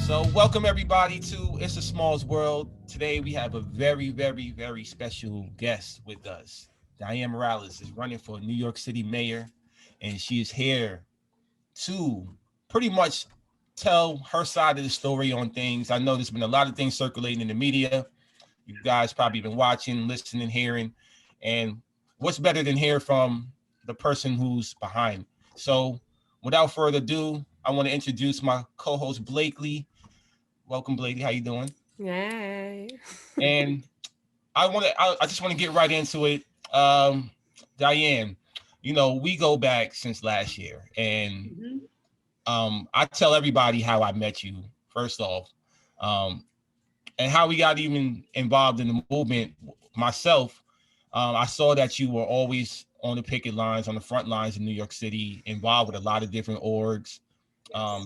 So welcome everybody to It's a Smalls World. Today we have a very, very, very special guest with us. Dianne Morales is running for New York City mayor, and she is here to pretty much tell her side of the story on things. I know there's been a lot of things circulating in the media. You guys probably been watching, listening, hearing, and what's better than hear from the person who's behind. So without further ado, I want to introduce my co-host Blakely. Welcome, Blakely. How you doing? Hey. And I just want to get right into it. Um, Dianne, we go back since last year, and Mhm. I tell everybody how I met you first off, um, and how we got even involved in the movement. Myself, I saw that you were always on the picket lines, on the front lines in New York City, involved with a lot of different orgs.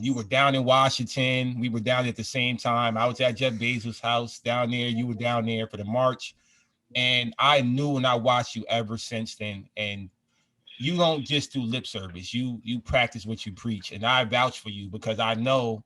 You were down in Washington. We were down at the same time. I was at Jeff Bezos' house down there. You were down there for the march. And I knew and I watched you ever since then. And you don't just do lip service. You practice what you preach. And I vouch for you because I know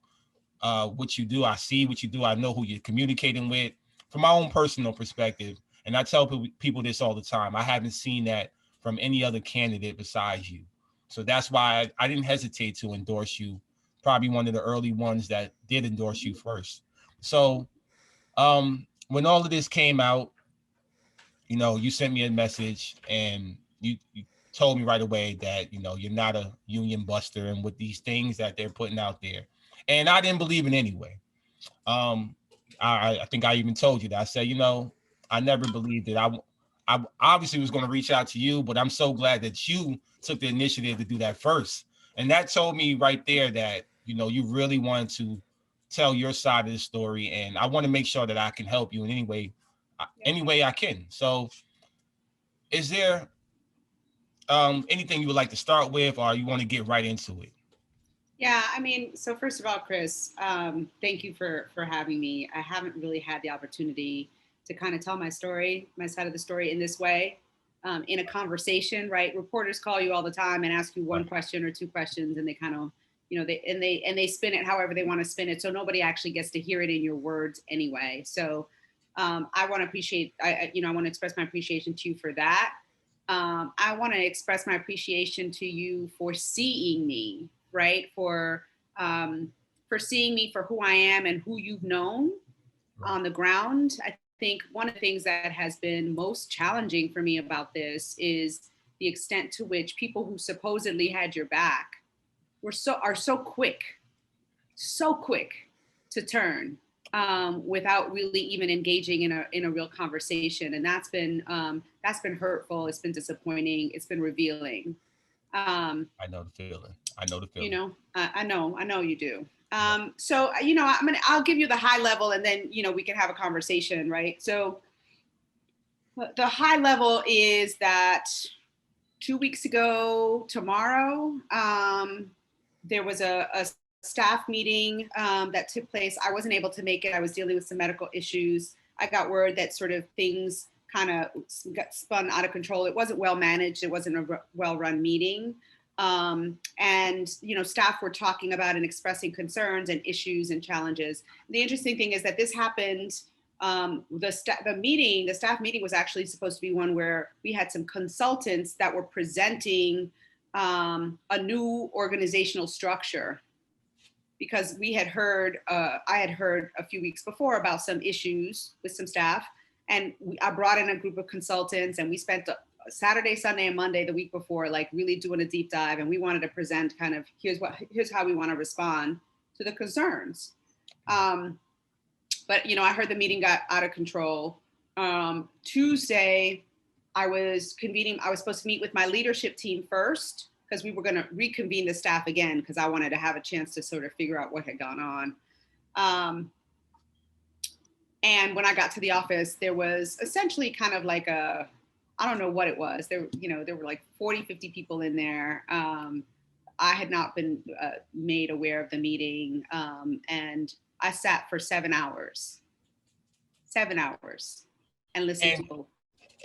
what you do. I see what you do. I know who you're communicating with from my own personal perspective. And I tell people this all the time. I haven't seen that from any other candidate besides you. So that's why I didn't hesitate to endorse you. Probably one of the early ones that did endorse you first. So when all of this came out, you sent me a message and you told me right away that, you're not a union buster and with these things that they're putting out there. And I didn't believe it anyway. Um, I think I even told you that. I said, I never believed it. I obviously was going to reach out to you, but I'm so glad that you took the initiative to do that first. And that told me right there that, you really wanted to tell your side of the story. And I want to make sure that I can help you in any way I can. So is there anything you would like to start with, or you want to get right into it? Yeah, I mean, so first of all, Chris, thank you for having me. I haven't really had the opportunity to kind of tell my story, my side of the story in this way, in a conversation, right? Reporters call you all the time and ask you one Right. question or two questions, and they kind of, they spin it however they want to spin it, so nobody actually gets to hear it in your words anyway. So I want to I want to express my appreciation to you for that. I want to express my appreciation to you for seeing me, right? For seeing me for who I am and who you've known Right. on the ground. I think one of the things that has been most challenging for me about this is the extent to which people who supposedly had your back are so quick to turn without really even engaging in a real conversation, and that's been hurtful. It's been disappointing. It's been revealing. Um, I know the feeling. I know the feeling. I know you do. Yeah. So I'll give you the high level, and then we can have a conversation, right? So the high level is that 2 weeks ago tomorrow, there was a staff meeting that took place. I wasn't able to make it. I was dealing with some medical issues. I got word that sort of things kind of got spun out of control. It wasn't well managed. It wasn't a well run meeting. And staff were talking about and expressing concerns and issues and challenges. The interesting thing is that this happened. The staff meeting was actually supposed to be one where we had some consultants that were presenting a new organizational structure, because I had heard a few weeks before about some issues with some staff, and I brought in a group of consultants, and we spent Saturday, Sunday, and Monday the week before, like really doing a deep dive, and we wanted to present kind of here's how we want to respond to the concerns. But I heard the meeting got out of control. Tuesday, I was supposed to meet with my leadership team first, because we were going to reconvene the staff again, because I wanted to have a chance to sort of figure out what had gone on. And when I got to the office, there was essentially kind of like I don't know what it was. There were like 40, 50 people in there. I had not been made aware of the meeting. And I sat for 7 hours and listened to And people.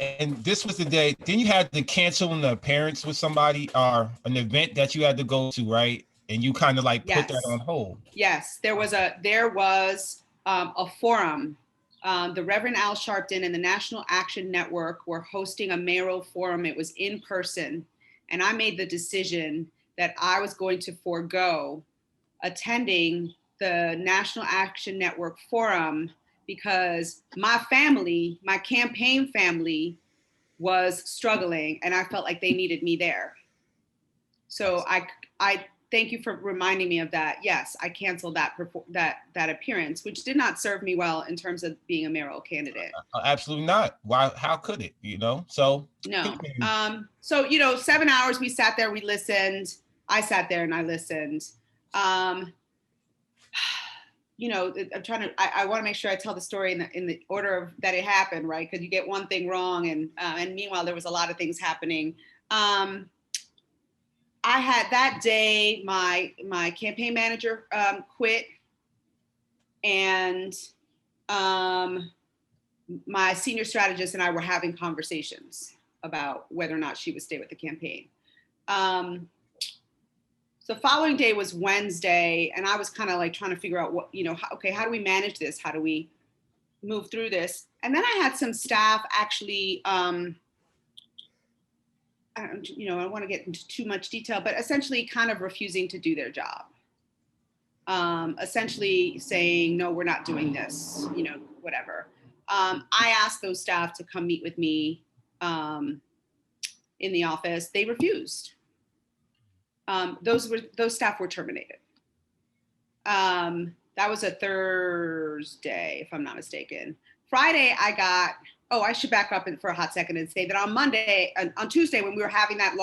and this was the day. Then you had to cancel an appearance with somebody or an event that you had to go to, right? and you kind of like put that Yes. on hold. Yes, there was a forum. The Reverend Al Sharpton and the National Action Network were hosting a mayoral forum. It was in person, and I made the decision that I was going to forego attending the National Action Network forum because my family, my campaign family, was struggling, and I felt like they needed me there. So I thank you for reminding me of that. Yes, I canceled that appearance, which did not serve me well in terms of being a mayoral candidate. Absolutely not. Why? How could it? You know. So No. So 7 hours we sat there, we listened. I sat there and I listened. I'm trying to. I want to make sure I tell the story in the order of that it happened, right? Because you get one thing wrong, and meanwhile there was a lot of things happening. I had that day, my campaign manager quit, and my senior strategist and I were having conversations about whether or not she would stay with the campaign. So following day was Wednesday, and I was kind of like trying to figure out how do we manage this? How do we move through this? And then I had some staff actually, I don't want to get into too much detail, but essentially kind of refusing to do their job. Essentially saying, no, we're not doing this, whatever. I asked those staff to come meet with me in the office. They refused. Those staff were terminated. That was a Thursday, if I'm not mistaken. Friday, I should back up for a hot second and say that on Tuesday, when we were having that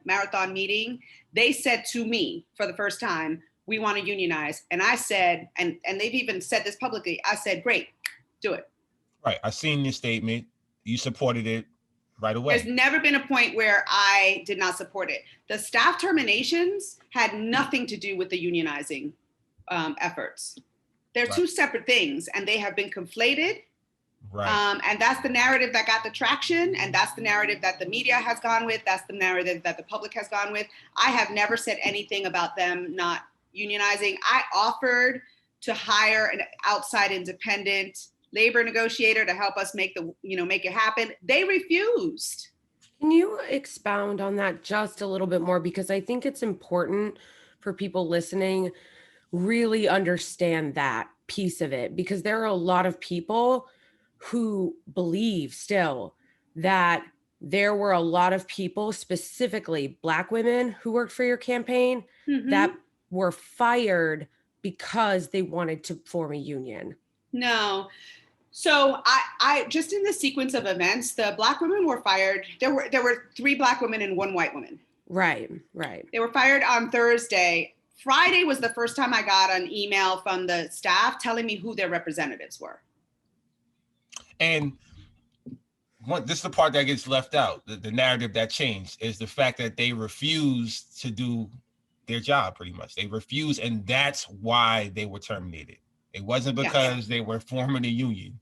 marathon meeting, they said to me for the first time, we want to unionize. And I said, and they've even said this publicly, I said, great, do it. Right. I seen your statement. You supported it right away. There's never been a point where I did not support it. The staff terminations had nothing to do with the unionizing efforts. They're two separate things, and they have been conflated. Right. And that's the narrative that got the traction, and that's the narrative that the media has gone with. That's the narrative that the public has gone with. I have never said anything about them not unionizing. I offered to hire an outside independent labor negotiator to help us make it happen. They refused. Can you expound on that just a little bit more? Because I think it's important for people listening really understand that piece of it, because there are a lot of people who believe still that there were a lot of people, specifically Black women who worked for your campaign, that were fired because they wanted to form a union. No. So I just in the sequence of events, the Black women were fired. There were 3 Black women and 1 white woman. Right. They were fired on Thursday. Friday was the first time I got an email from the staff telling me who their representatives were. And this is the part that gets left out. The narrative that changed is the fact that they refused to do their job, pretty much. They refused, and that's why they were terminated. It wasn't because they were forming a union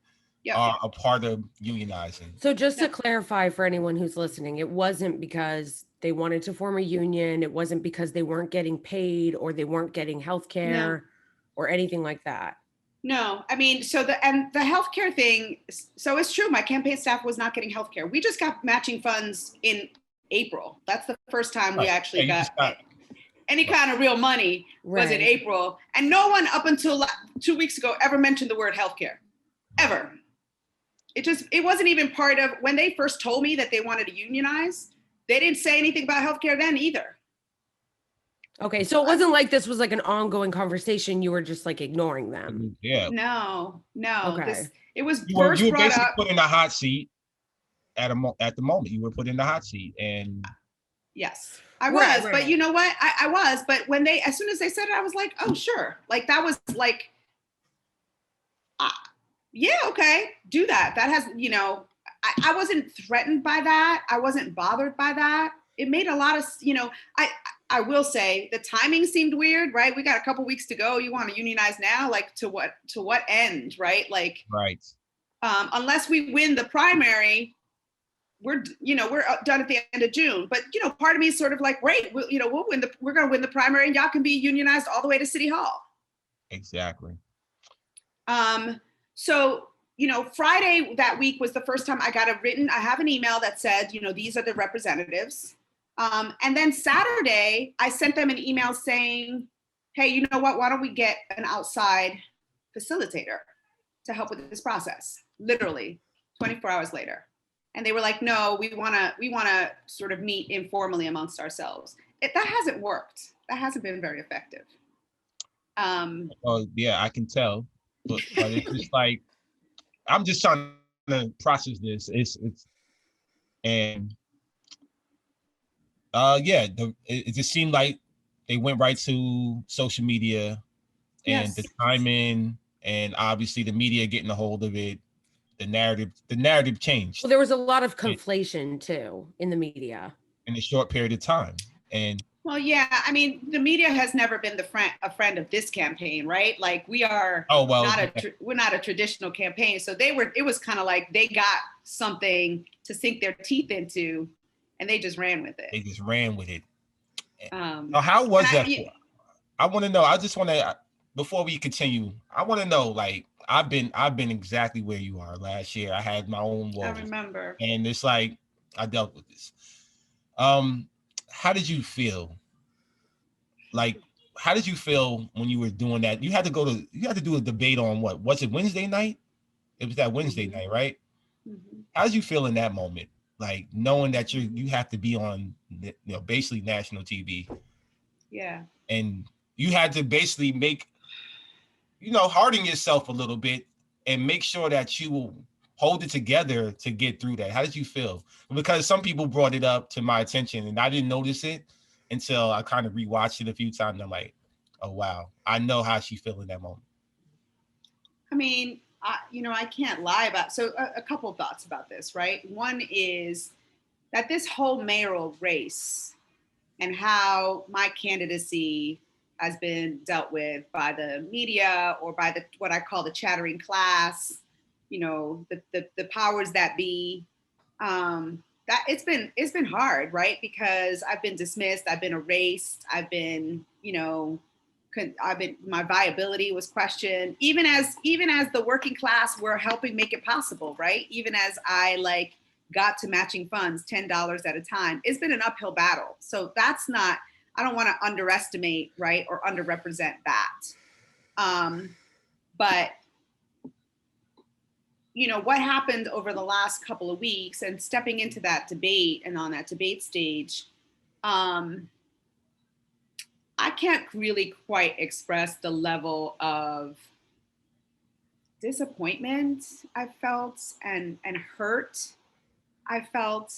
or a part of unionizing. So just to clarify for anyone who's listening, it wasn't because they wanted to form a union. It wasn't because they weren't getting paid or they weren't getting health care or anything like that. No, I mean, the healthcare thing. So it's true. My campaign staff was not getting healthcare. We just got matching funds in April. That's the first time we actually got any kind of real money was in April. And no one up until 2 weeks ago ever mentioned the word healthcare, ever. It wasn't even part of when they first told me that they wanted to unionize. They didn't say anything about healthcare then either. Okay, so it wasn't like this was like an ongoing conversation. You were just like ignoring them. Yeah. No. Okay. It was You were brought basically up. put in the hot seat at the moment. You were put in the hot seat, and yes, I was. Right. But you know what? I was. But as soon as they said it, I was like, oh sure. Like that was like, yeah, okay, do that. That has, I wasn't threatened by that. I wasn't bothered by that. It made a lot of, I will say the timing seemed weird, right? We got a couple weeks to go. You want to unionize now? Like to what end, right? Like, right. Unless we win the primary, we're done at the end of June. But, part of me is sort of like, great, we're going to win the primary and y'all can be unionized all the way to City Hall. Exactly. So, Friday that week was the first time I have an email that said, these are the representatives. And then Saturday, I sent them an email saying, hey, you know what, why don't we get an outside facilitator to help with this process? Literally 24 hours later. And they were like, no, we want to sort of meet informally amongst ourselves. That hasn't worked. That hasn't been very effective. Oh yeah, I can tell, but it's just like, I'm just trying to process this. It's and it just seemed like they went right to social media, and Yes. the timing, and obviously the media getting a hold of it. The narrative changed. Well, there was a lot of conflation too in the media in a short period of time. And well, yeah, I mean, the media has never been a friend of this campaign, right? Like we are we're not a traditional campaign. So it was kind of like they got something to sink their teeth into and they just ran with it. How was that? I want to know, I just want to, before we continue, I want to know, like, I've been exactly where you are. Last year, I had my own woes. I remember. And it's like, I dealt with this. How did you feel? Like, how did you feel when you were doing that? You had to do a debate on what? Was it Wednesday night? It was that Wednesday night, right? Mm-hmm. How did you feel in that moment? Like, knowing that you have to be on, basically national TV. Yeah. And you had to basically make, harden yourself a little bit and make sure that you will hold it together to get through that. How did you feel? Because some people brought it up to my attention and I didn't notice it until I kind of rewatched it a few times. And I'm like, oh, wow, I know how she feel in that moment. I mean, I can't lie about, so a couple of thoughts about this, right? One is that this whole mayoral race and how my candidacy has been dealt with by the media or by what I call the chattering class, the powers that be, that it's been hard, right? Because I've been dismissed, I've been erased, I've been, my viability was questioned, even as the working class were helping make it possible, right? Even as I got to matching funds, $10 at a time. It's been an uphill battle. So that's not, I don't want to underestimate, right, or underrepresent that. But, what happened over the last couple of weeks and stepping into that debate and on that debate stage, I can't really quite express the level of disappointment I felt and hurt I felt.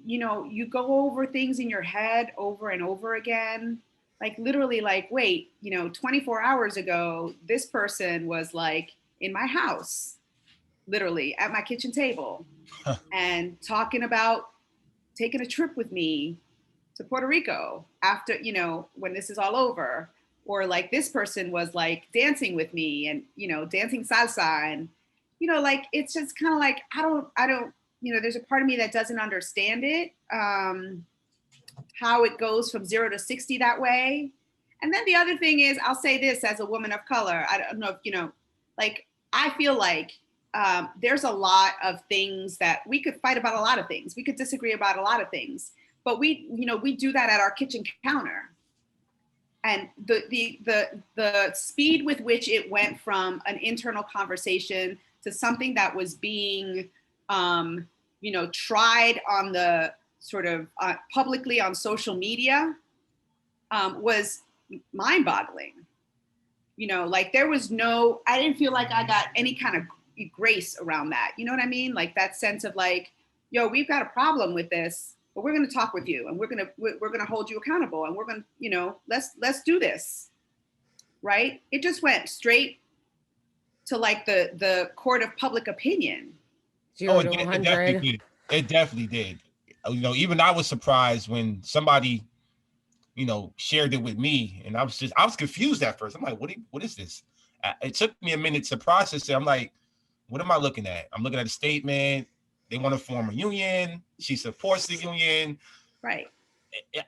You go over things in your head over and over again, like literally wait, 24 hours ago, this person was in my house, literally at my kitchen table and talking about taking a trip with me to Puerto Rico after, when this is all over. Or this person was dancing with me and, dancing salsa and, it's just kind of I don't, there's a part of me that doesn't understand it, how it goes from 0 to 60 that way. And then the other thing is, I'll say this as a woman of color, I don't know if, I feel there's a lot of things that we could fight about, a lot of things. We could disagree about a lot of things, but we do that at our kitchen counter. And the speed with which it went from an internal conversation to something that was being, tried on the sort of publicly on social media was mind-boggling. There was I didn't feel like I got any kind of grace around that. You know what I mean? That sense of yo, we've got a problem with this, but we're going to talk with you and we're going to hold you accountable and we're going to, let's do this. Right. It just went straight to the court of public opinion. 0 to 100. It definitely did. Even I was surprised when somebody, shared it with me, and I was confused at first. I'm like, what is this? It took me a minute to process it. I'm like, What am I looking at? I'm looking at a statement. They want to form a union. She supports the union. Right.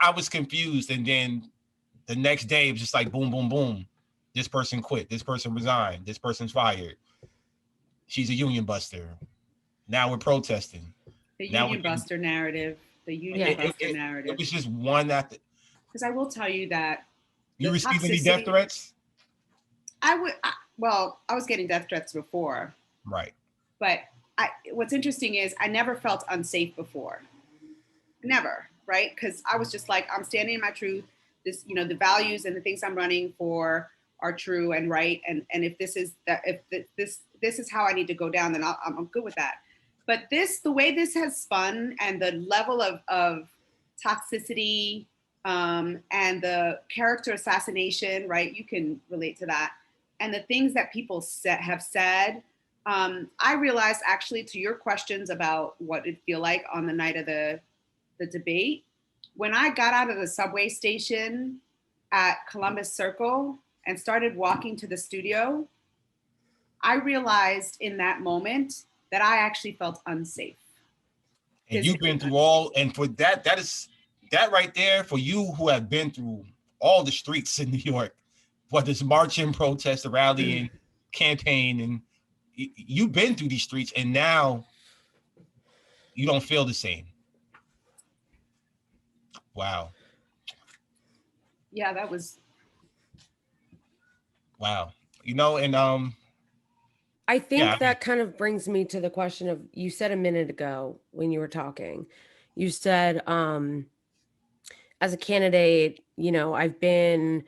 I was confused. And then the next day, it was just like boom, boom, boom. This person quit. This person resigned. This person's fired. She's a union buster. Now we're protesting. The Now union buster narrative. The union buster narrative. It was just one after. Because I will tell you that. You received any death threats? I was getting death threats before. Right. But what's interesting is I never felt unsafe before. Never, right? Because I was just like, I'm standing in my truth. This, you know, the values and the things I'm running for are true and right. And if this is this is how I need to go down, then I'm good with that. But the way this has spun and the level of toxicity and the character assassination, right? You can relate to that. And the things that people have said, I realized actually to your questions about what it feel like on the night of the debate, when I got out of the subway station at Columbus Circle and started walking to the studio, I realized in that moment that I actually felt unsafe. And you've been through all, and for that right there, for you who have been through all the streets in New York, whether it's marching, protest, rallying, campaign, and you've been through these streets, and now you don't feel the same. Wow. Yeah, that was. Wow. You know, and I think that kind of brings me to the question of, you said a minute ago when you were talking, you said, as a candidate, you know, I've been,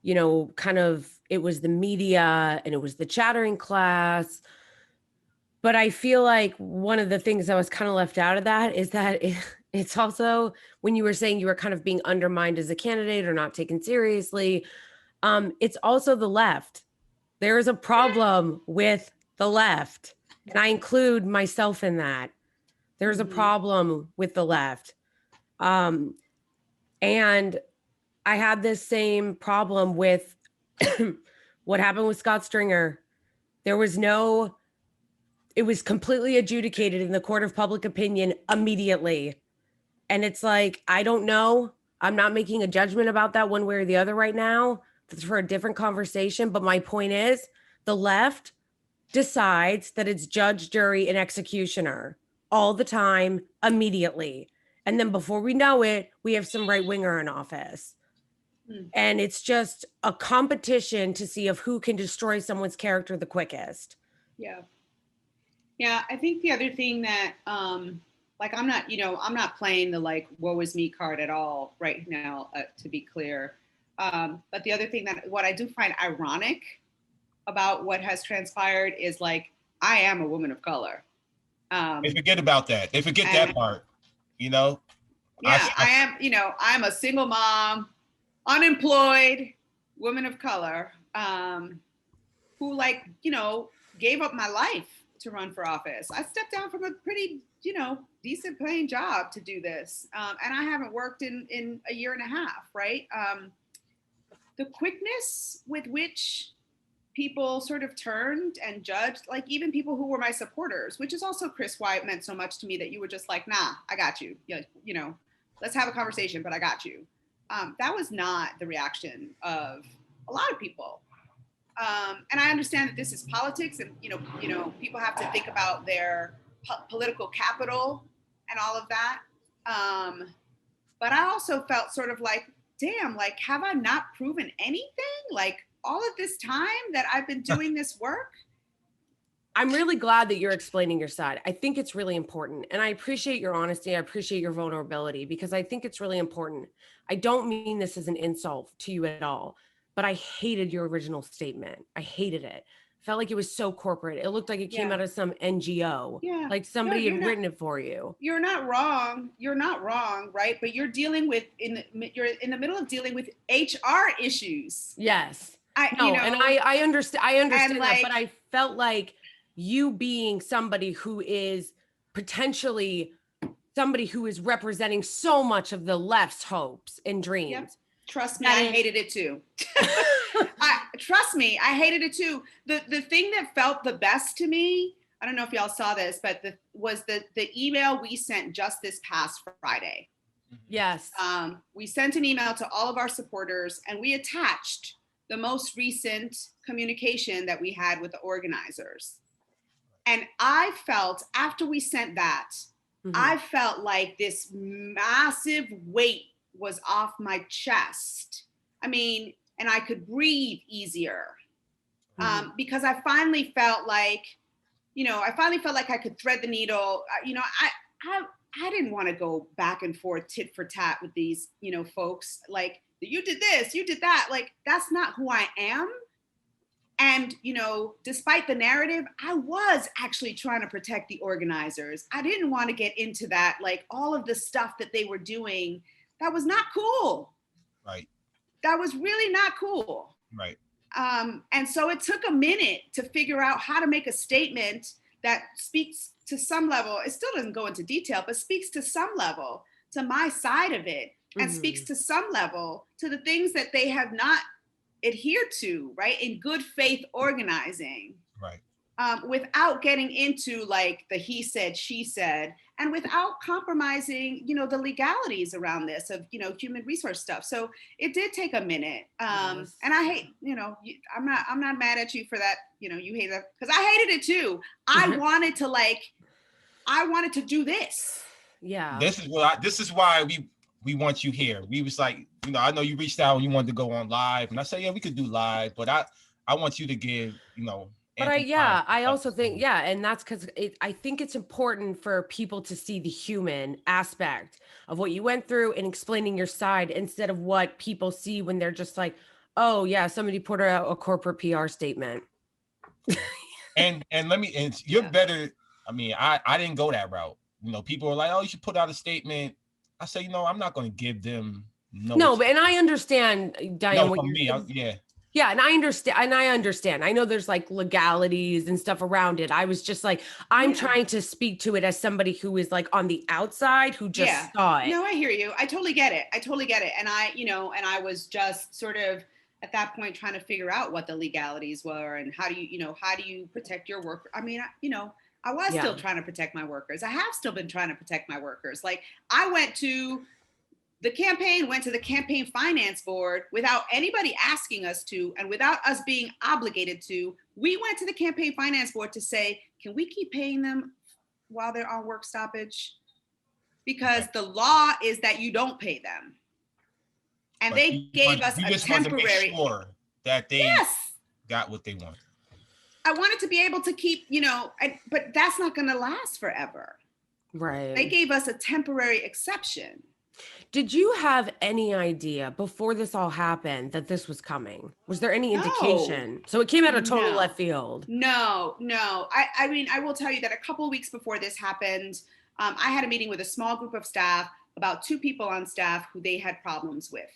you know, kind of, it was the media and it was the chattering class. But I feel like one of the things that was kind of left out of that is that it's also, when you were saying you were kind of being undermined as a candidate or not taken seriously, it's also the left. There is a problem with the left, and I include myself in that. There's a problem with the left. And I had this same problem with what happened with Scott Stringer. It was completely adjudicated in the court of public opinion immediately. And it's like, I don't know. I'm not making a judgment about that one way or the other right now. That's for a different conversation. But my point is, the left decides that it's judge, jury, and executioner all the time, immediately. And then before we know it, we have some right winger in office. And it's just a competition to see of who can destroy someone's character the quickest. Yeah. Yeah. I think the other thing that, like, I'm not playing the like, woe is me card at all right now, to be clear. But the other thing that, what I do find ironic about what has transpired is, like, I am a woman of color. They forget about that. They forget that part, you know? Yeah, I am, you know, I'm a single mom, unemployed woman of color, who, like, you know, gave up my life to run for office. I stepped down from a pretty, you know, decent paying job to do this. And I haven't worked in a year and a half, right? The quickness with which people sort of turned and judged, like even people who were my supporters, which is also, Chris, why it meant so much to me that you were just like, nah, I got you. You know, let's have a conversation, but I got you. That was not the reaction of a lot of people. And I understand that this is politics, and you know, people have to think about their political capital and all of that. But I also felt sort of like, damn, like, have I not proven anything? Like, all of this time that I've been doing this work? I'm really glad that you're explaining your side. I think it's really important. And I appreciate your honesty. I appreciate your vulnerability, because I think it's really important. I don't mean this as an insult to you at all, but I hated your original statement. I hated it. Felt like it was so corporate. It looked like it came out of some NGO. Yeah. Like somebody had written it for you. You're not wrong. You're not wrong, right? But you're dealing with, you're in the middle of dealing with HR issues. Yes. I understand. I understand like, that, but I felt like you being somebody who is potentially somebody who is representing so much of the left's hopes and dreams. Yep. Trust me, I hated it too. trust me, I hated it too. The thing that felt the best to me, I don't know if y'all saw this, but was the email we sent just this past Friday. Yes. We sent an email to all of our supporters, and we attached the most recent communication that we had with the organizers. And I felt, after we sent that, I felt like this massive weight was off my chest. I mean, and I could breathe easier because I finally felt like, I could thread the needle. I didn't want to go back and forth tit for tat with these, folks. Like, you did this, you did that. Like, that's not who I am. And, despite the narrative, I was actually trying to protect the organizers. I didn't want to get into that, like all of the stuff that they were doing. That was not cool. Right. That was really not cool. Right. And so it took a minute to figure out how to make a statement that speaks to some level. It still doesn't go into detail, but speaks to some level to my side of it, and speaks to some level to the things that they have not adhered to, right, in good faith organizing. Right. Without getting into like the he said, she said, and without compromising, the legalities around this of, human resource stuff. So it did take a minute. And I hate, I'm not mad at you for that. You hate that, because I hated it too. I wanted to do this. Yeah. This is why we want you here. We was like, I know you reached out and you wanted to go on live, and I said, yeah, we could do live, but I want you to give, But I also think, and that's because I think it's important for people to see the human aspect of what you went through and explaining your side, instead of what people see when they're just like, oh yeah, somebody put out a corporate PR statement. and you're better. I mean, I didn't go that route. People are like, oh, you should put out a statement. I say, I'm not going to give them and I understand, Dianne, what you're yeah. Yeah, and I understand. I know there's like legalities and stuff around it. I was just like, I'm trying to speak to it as somebody who is like on the outside who just saw it. No, I hear you. I totally get it. And I was just sort of at that point trying to figure out what the legalities were and how do you protect your work. I mean, I was still trying to protect my workers. I have still been trying to protect my workers. Like, I went to the campaign finance board without anybody asking us to, and without us being obligated to. We went to the campaign finance board to say, can we keep paying them while they're on work stoppage? Because the law is that you don't pay them. And but they gave us a temporary. To make sure that they got what they want. I wanted to be able to keep, but that's not going to last forever. Right. They gave us a temporary exception. Did you have any idea before this all happened that this was coming? Was there any indication? So it came out of total left field. No. I mean, I will tell you that a couple of weeks before this happened, I had a meeting with a small group of staff, about 2 people on staff who they had problems with.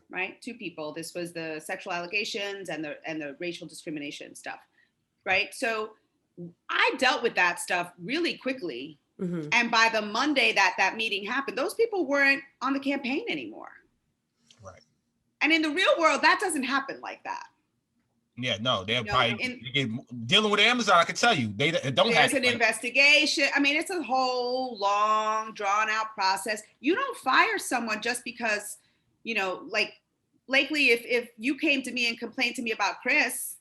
Right? 2 people. This was the sexual allegations and the racial discrimination stuff. Right? So I dealt with that stuff really quickly. And by the Monday that meeting happened, those people weren't on the campaign anymore. Right. And in the real world, that doesn't happen like that. Yeah, no, they're probably dealing with Amazon. I can tell you, they don't have. There's an investigation. I mean, it's a whole long, drawn out process. You don't fire someone just because, like lately, if you came to me and complained to me about Chris,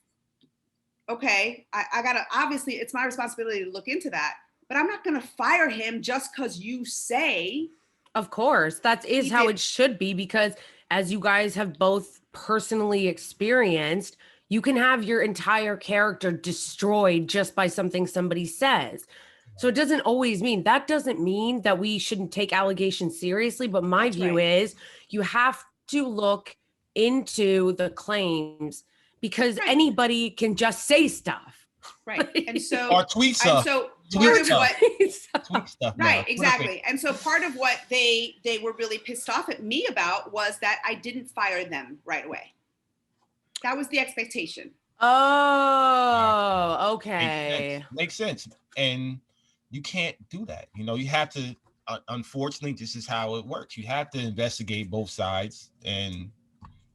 okay, I gotta, obviously it's my responsibility to look into that. But I'm not going to fire him just because you say. Of course, that is how it should be, because as you guys have both personally experienced, you can have your entire character destroyed just by something somebody says. So it doesn't always mean that we shouldn't take allegations seriously. But my view is you have to look into the claims, because anybody can just say stuff. Right. And so or tweet stuff. Part of what, stuff right, exactly. And so part of what they were really pissed off at me about was that I didn't fire them right away. That was the expectation. Oh, okay. Makes sense. And you can't do that. You have to, unfortunately, this is how it works. You have to investigate both sides. And,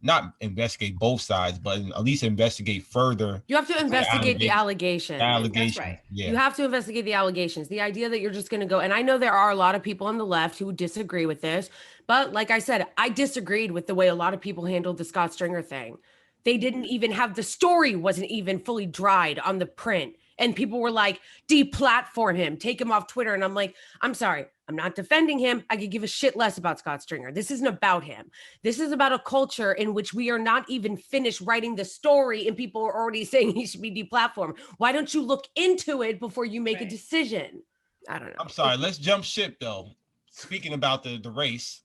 not investigate both sides, but at least investigate further. You have to investigate the allegations. Allegations. That's right. Yeah. You have to investigate the allegations. The idea that you're just going to go, and I know there are a lot of people on the left who disagree with this, but like I said, I disagreed with the way a lot of people handled the Scott Stringer thing. They didn't even have, the story wasn't even fully dried on the print. And people were like, deplatform him, take him off Twitter. And I'm like, I'm sorry, I'm not defending him. I could give a shit less about Scott Stringer. This isn't about him. This is about a culture in which we are not even finished writing the story and people are already saying he should be deplatformed. Why don't you look into it before you make a decision? I don't know. I'm sorry. Let's jump ship though. Speaking about the race.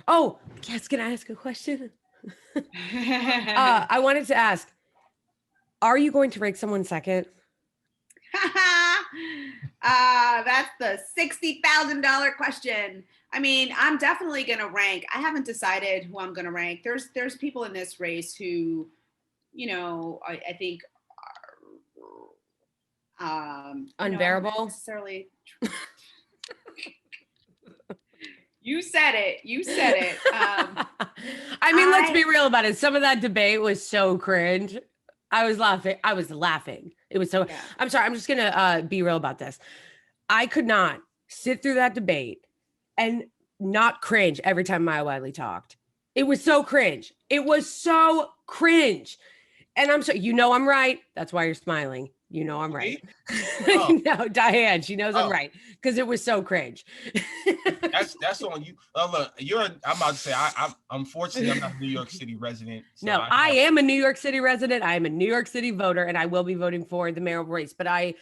Oh, yes. Can I ask a question? I wanted to ask, are you going to rank someone second? That's the $60,000 question. I mean, I'm definitely going to rank. I haven't decided who I'm going to rank. There's people in this race who, you know, I think are unbearable. Not necessarily. You said it. I mean, let's be real about it. Some of that debate was so cringe. I was laughing. It was so, I'm sorry. I'm just going to be real about this. I could not sit through that debate and not cringe every time Maya Wiley talked. It was so cringe. And I'm sorry, I'm right. That's why you're smiling. You know I'm right. Oh. No, Dianne, she knows I'm right because it was so cringe. That's on you. Look, I'm about to say I'm unfortunately I'm not a New York City resident. So no, I am a New York City resident. I am a New York City voter, and I will be voting for the mayoral race. But I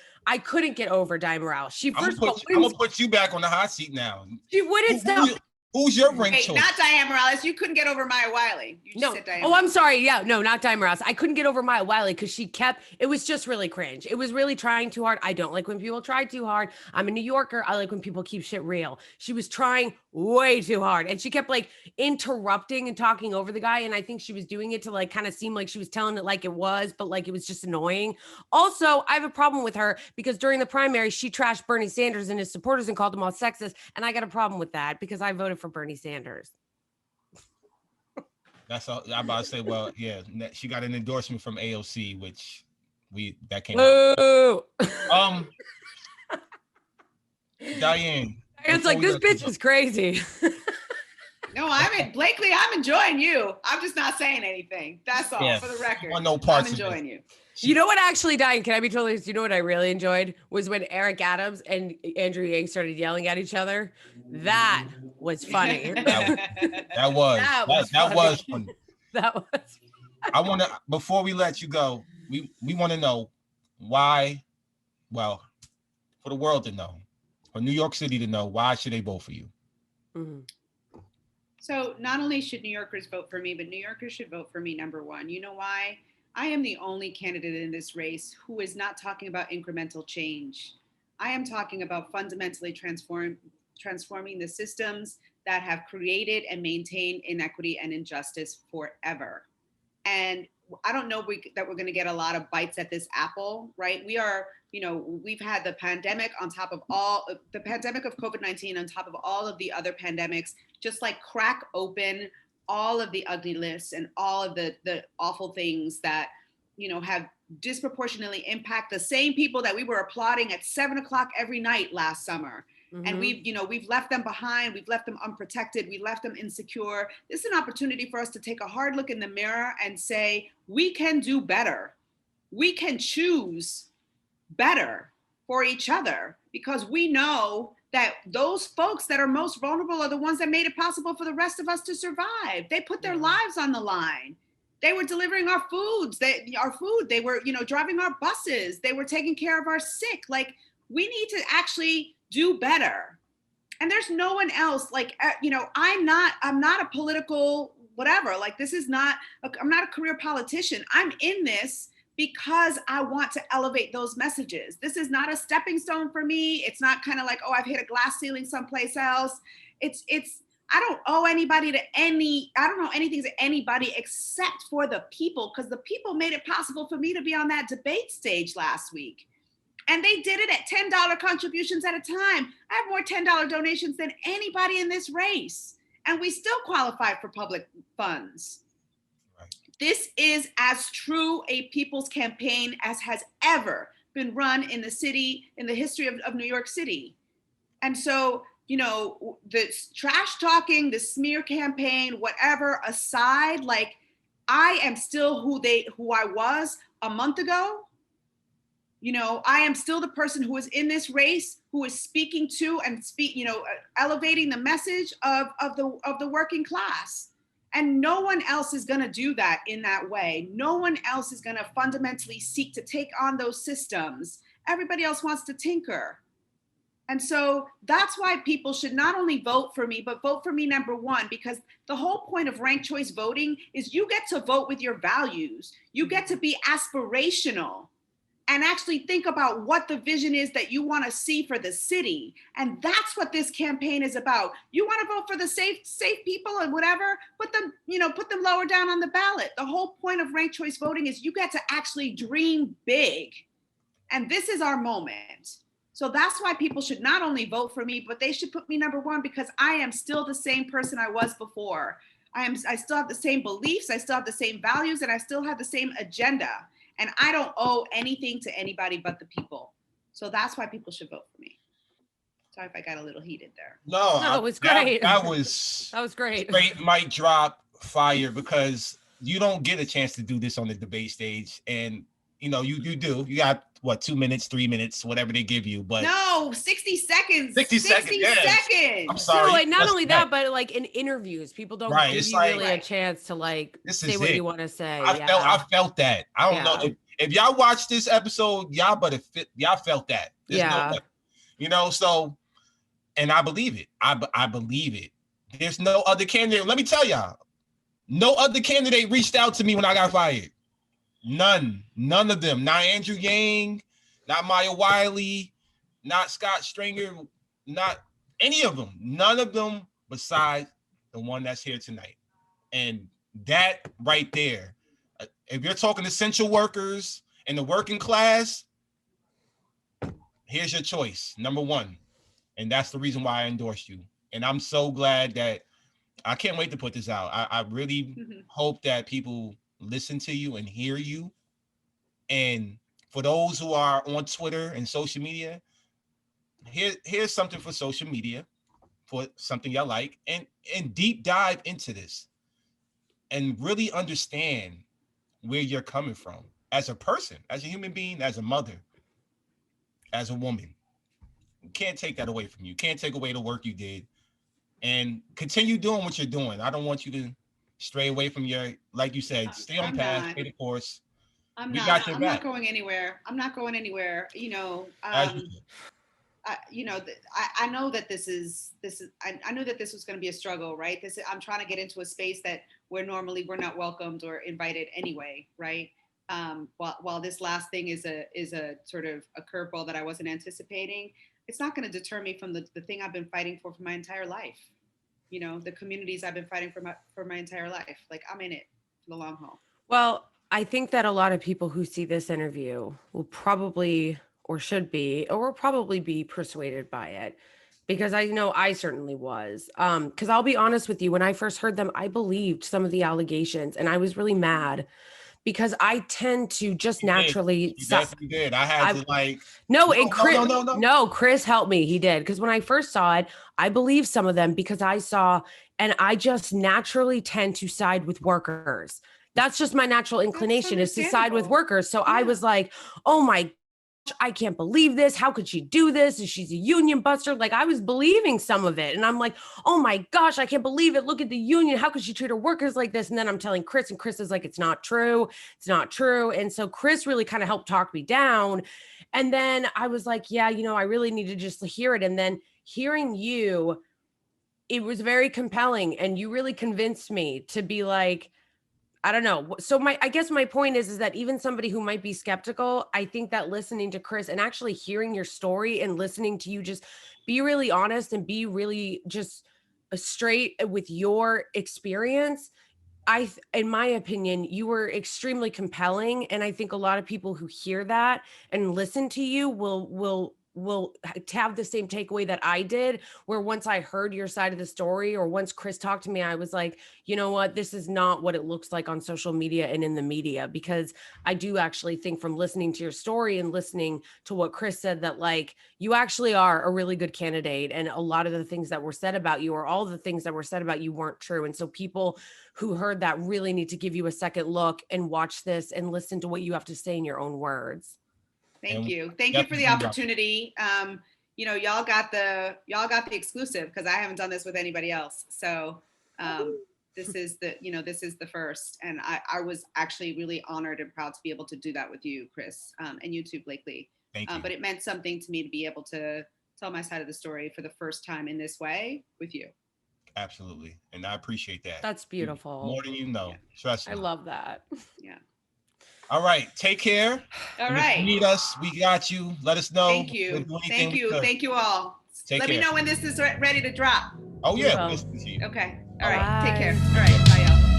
couldn't get over Dianne Morales. I'm gonna put you back on the hot seat now. She wouldn't stop. Who's your rank choice? Not Dianne Morales. You couldn't get over Maya Wiley. Said Dianne Morales. I'm sorry. Yeah, no, not Dianne Morales. I couldn't get over Maya Wiley because it was just really cringe. It was really trying too hard. I don't like when people try too hard. I'm a New Yorker. I like when people keep shit real. She was trying way too hard. And she kept like interrupting and talking over the guy. And I think she was doing it to like kind of seem like she was telling it like it was, but like it was just annoying. Also, I have a problem with her because during the primary, she trashed Bernie Sanders and his supporters and called them all sexist. And I got a problem with that because I voted for Bernie Sanders. That's all I'm about to say. Well, yeah, she got an endorsement from AOC, which that came out. Dianne. It's like, this bitch is crazy. No, Blakely, I'm enjoying you. I'm just not saying anything. That's all, for the record. No parts I'm enjoying you. You know what, actually, Dianne, can I be totally honest? You know what I really enjoyed was when Eric Adams and Andrew Yang started yelling at each other. That was funny. That was funny. I want to, before we let you go, we want to know why, well, for the world to know, for New York City to know, why should they vote for you? Mm-hmm. So not only should New Yorkers vote for me, but New Yorkers should vote for me, number one. You know why? I am the only candidate in this race who is not talking about incremental change. I am talking about fundamentally transforming the systems that have created and maintained inequity and injustice forever. And I don't know that we're going to get a lot of bites at this apple, right? We've had the pandemic on top of the pandemic of COVID-19 on top of all of the other pandemics, just like crack open all of the ugliness and all of the awful things that, have disproportionately impact the same people that we were applauding at 7:00 every night last summer. Mm-hmm. And we've left them behind. We've left them unprotected. We left them insecure. This is an opportunity for us to take a hard look in the mirror and say, we can do better. We can choose better for each other because we know that those folks that are most vulnerable are the ones that made it possible for the rest of us to survive. They put their lives on the line. They were delivering our food. They were, driving our buses. They were taking care of our sick. Like, we need to actually do better. And there's no one else. I'm not a political whatever. Like, I'm not a career politician. I'm in this because I want to elevate those messages. This is not a stepping stone for me. It's not kind of like, oh, I've hit a glass ceiling someplace else. I don't owe anything to anybody except for the people, because the people made it possible for me to be on that debate stage last week. And they did it at $10 contributions at a time. I have more $10 donations than anybody in this race. And we still qualify for public funds. This is as true a people's campaign as has ever been run in the city, in the history of New York City. And so, you know, the trash talking, the smear campaign, whatever aside, like, I am still who I was a month ago. You know, I am still the person who is in this race, who is speaking to and elevating the message of the working class. And no one else is going to do that in that way. No one else is going to fundamentally seek to take on those systems. Everybody else wants to tinker. And so that's why people should not only vote for me, but vote for me number one, because the whole point of ranked choice voting is you get to vote with your values. You get to be aspirational and actually think about what the vision is that you want to see for the city. And that's what this campaign is about. You want to vote for the safe people and whatever, put them lower down on the ballot. The whole point of ranked choice voting is you get to actually dream big. And this is our moment. So that's why people should not only vote for me, but they should put me number one, because I am still the same person I was before. I still have the same beliefs, I still have the same values, and I still have the same agenda. And I don't owe anything to anybody but the people. So that's why people should vote for me. Sorry if I got a little heated there. No, it was great. That was great. Great mic drop fire, because you don't get a chance to do this on the debate stage. And you know, you do. You got what, 2 minutes, 3 minutes, whatever they give you. But no, 60 seconds. 60 seconds. Yes. I'm sorry. No, and not only that, but like in interviews, people don't give you really a chance to like say what you want to say. I felt that. I don't know if y'all watched this episode, y'all felt that. There's no way. You know, so, and I believe it. I believe it. There's no other candidate. Let me tell y'all, no other candidate reached out to me when I got fired. None of them. Not Andrew Yang, not Maya Wiley, not Scott Stringer, not any of them. None of them besides the one that's here tonight. And that right there, if you're talking essential workers and the working class, here's your choice, number one. And that's the reason why I endorsed you. And I'm so glad that I can't wait to put this out. I really hope that people listen to you and hear you. And for those who are on Twitter and social media, here's something for social media, for something y'all like, and deep dive into this and really understand where you're coming from as a person, as a human being, as a mother, as a woman. You can't take that away from you. Can't take away the work you did, and continue doing what you're doing. I don't want you to stray away from your, like you said, stay on path, stay the course. I'm not going anywhere. I'm not going anywhere. You know, I know that this is. I knew that this was going to be a struggle, right? I'm trying to get into a space that where normally we're not welcomed or invited anyway, right? While this last thing is a sort of a curveball that I wasn't anticipating, it's not going to deter me from the thing I've been fighting for my entire life. You know, the communities I've been fighting for my entire life. Like, I'm in it for the long haul. Well, I think that a lot of people who see this interview will probably, or should be, or will probably be persuaded by it, because I know I certainly was. Because I'll be honest with you, when I first heard them, I believed some of the allegations, and I was really mad because I tend to just naturally. You did. I had to like. No, and Chris, no, Chris helped me. He did, because when I first saw it, I believed some of them because I saw, and I just naturally tend to side with workers. That's just my natural inclination, is to side with workers. So I was like, oh my gosh, I can't believe this. How could she do this? And she's a union buster. Like, I was believing some of it. And I'm like, oh my gosh, I can't believe it. Look at the union. How could she treat her workers like this? And then I'm telling Chris, and Chris is like, it's not true. It's not true. And so Chris really kind of helped talk me down. And then I was like, yeah, you know, I really need to just hear it. And then hearing you, it was very compelling. And you really convinced me to be like, I don't know. So I guess my point is that even somebody who might be skeptical, I think that listening to Chris and actually hearing your story and listening to you just be really honest and be really just straight with your experience, in my opinion, you were extremely compelling. And I think a lot of people who hear that and listen to you will will have the same takeaway that I did, where once I heard your side of the story, or once Chris talked to me, I was like, you know what, this is not what it looks like on social media and in the media. Because I do actually think, from listening to your story and listening to what Chris said, that like you actually are a really good candidate, and a lot of the things that were said about you, or all the things that were said about you, weren't true. And so people who heard that really need to give you a second look and watch this and listen to what you have to say in your own words. Thank you for the opportunity. Y'all got the exclusive, because I haven't done this with anybody else. So this is the first, and I was actually really honored and proud to be able to do that with you, Chris, and you too, Blakely. Thank you. But it meant something to me to be able to tell my side of the story for the first time in this way with you. Absolutely. And I appreciate that. That's beautiful. More than you know. Yeah. Trust me. I love that. Yeah. All right. Take care. All right. If you need us, we got you. Let us know. Thank you. Thank you all. Let me know when this is ready to drop. Oh, yeah. Okay. All right. Take care. All right. Bye, y'all.